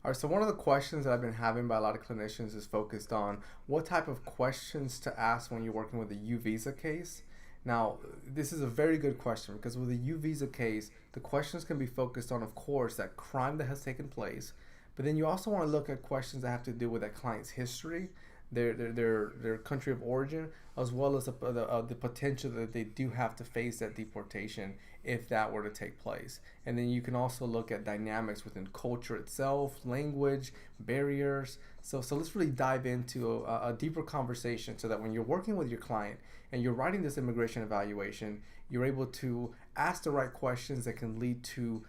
All right, so one of the questions that I've been having by a lot of clinicians is focused on what type of questions to ask when you're working with a U visa case. Now, this is a very good question because with a U visa case, the questions can be focused on, of course, that crime that has taken place, but then you also want to look at questions that have to do with that client's history, their country of origin, as well as the potential that they do have to face that deportation if that were to take place. And then you can also look at dynamics within culture itself, language, barriers. So let's really dive into a deeper conversation so that when you're working with your client and you're writing this immigration evaluation, you're able to ask the right questions that can lead to,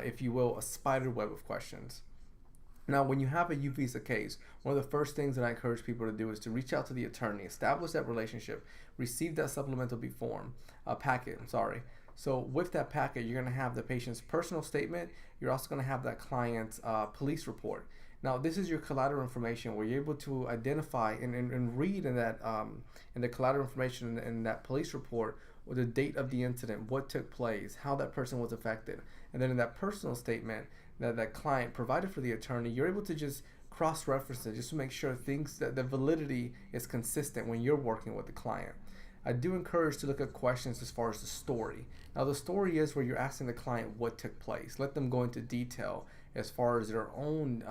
if you will, a spider web of questions. Now, when you have a U visa case, one of the first things that I encourage people to do is to reach out to the attorney, establish that relationship, receive that supplemental B form, packet, I'm sorry. So with that packet, you're going to have the patient's personal statement. You're also going to have that client's police report. Now, this is your collateral information where you're able to identify and read in the collateral information in that police report with the date of the incident, what took place, how that person was affected. And then in that personal statement, that client provided for the attorney, you're able to just cross-reference it just to make sure things that the validity is consistent when you're working with the client. I do encourage to look at questions as far as the story. Now the story is where you're asking the client what took place. Let them go into detail as far as their own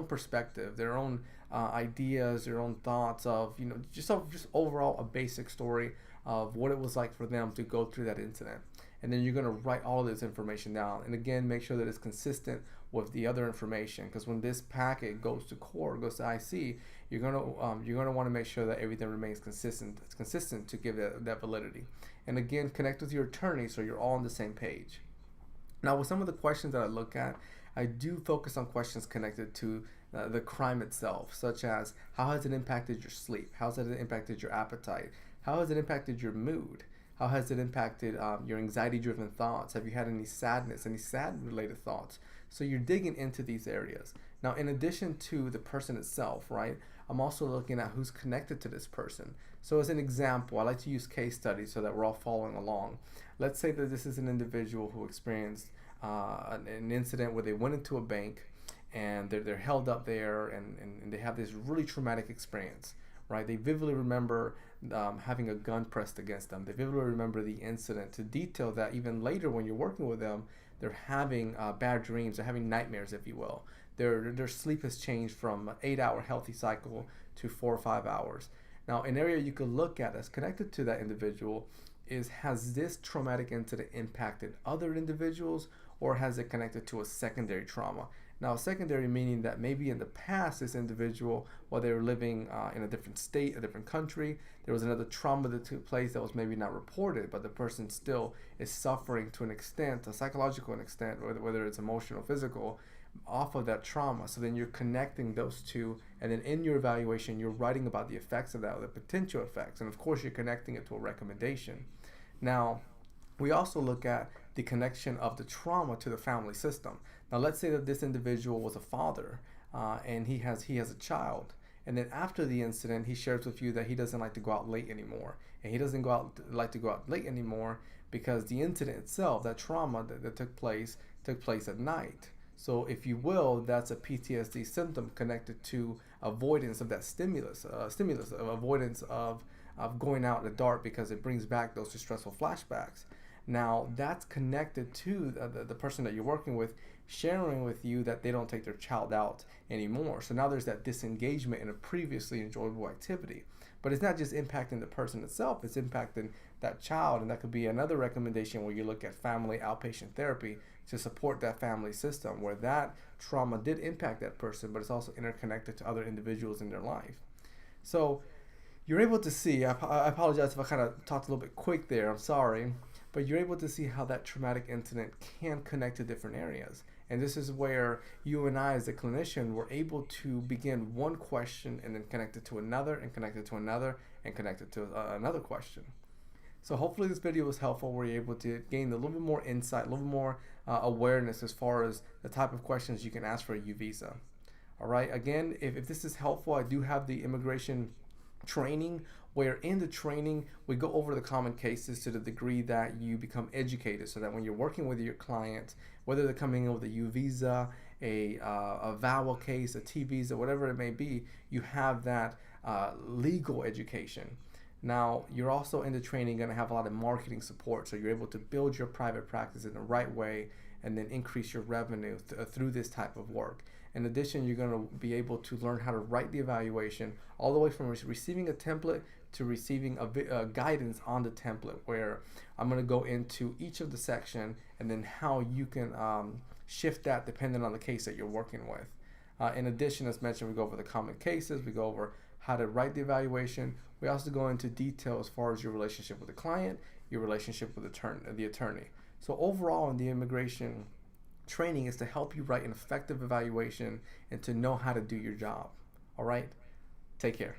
perspective, their own ideas, their own thoughts of just overall a basic story of what it was like for them to go through that incident. And then you're going to write all of this information down, and again make sure that it's consistent with the other information, because when this packet goes to court, goes to IC, you're going to want to make sure that everything remains consistent. It's consistent to give that validity. And again, connect with your attorney so you're all on the same page. Now, with some of the questions that I look at, I do focus on questions connected to the crime itself, such as how has it impacted your sleep? How has it impacted your appetite? How has it impacted your mood? How has it impacted your anxiety-driven thoughts? Have you had any sadness, any sad-related thoughts? So you're digging into these areas. Now, in addition to the person itself, right, I'm also looking at who's connected to this person. So as an example, I like to use case studies so that we're all following along. Let's say that this is an individual who experienced an incident where they went into a bank and they're held up there and they have this really traumatic experience, right? They vividly remember having a gun pressed against them. They vividly remember the incident to detail that even later when you're working with them, they're having bad dreams, they're having nightmares, if you will. Their sleep has changed from an 8-hour healthy cycle to 4 or 5 hours. Now, an area you could look at that's connected to that individual is, has this traumatic incident impacted other individuals, or has it connected to a secondary trauma? Now, secondary meaning that maybe in the past this individual, while they were living in a different state, a different country, there was another trauma that took place that was maybe not reported, but the person still is suffering to an extent, a psychological extent, whether it's emotional, physical, off of that trauma. So then you're connecting those two, and then in your evaluation, you're writing about the effects of that, or the potential effects, and of course you're connecting it to a recommendation. Now, we also look at the connection of the trauma to the family system. Now, let's say that this individual was a father and he has a child, and then after the incident, he shares with you that he doesn't like to go out late anymore, and he doesn't like to go out late anymore because the incident itself, that trauma that took place at night. So, if you will, that's a PTSD symptom connected to avoidance of that stimulus, avoidance of going out in the dark because it brings back those distressful flashbacks. Now, that's connected to the person that you're working with sharing with you that they don't take their child out anymore. So now there's that disengagement in a previously enjoyable activity. But it's not just impacting the person itself, it's impacting that child. And that could be another recommendation where you look at family outpatient therapy to support that family system where that trauma did impact that person, but it's also interconnected to other individuals in their life. So you're able to see, I apologize if I kind of talked a little bit quick there, I'm sorry, but you're able to see how that traumatic incident can connect to different areas. And this is where you and I as a clinician were able to begin one question and then connect it to another and connect it to another and connect it to another question. So hopefully this video was helpful. We're able to gain a little bit more insight, a little bit more awareness as far as the type of questions you can ask for a U visa. All right, again, if this is helpful, I do have the immigration training where in the training we go over the common cases to the degree that you become educated so that when you're working with your client, whether they're coming in with a U visa a VAWA case, a T visa, whatever it may be, you have that legal education. Now, you're also in the training going to have a lot of marketing support, so you're able to build your private practice in the right way and then increase your revenue through this type of work. In addition, you're going to be able to learn how to write the evaluation all the way from receiving a template to receiving a guidance on the template, where I'm going to go into each of the section and then how you can shift that depending on the case that you're working with. In addition, as mentioned, we go over the common cases, we go over how to write the evaluation. We also go into detail as far as your relationship with the client, your relationship with the attorney. So overall, in the immigration training is to help you write an effective evaluation and to know how to do your job. All right, take care.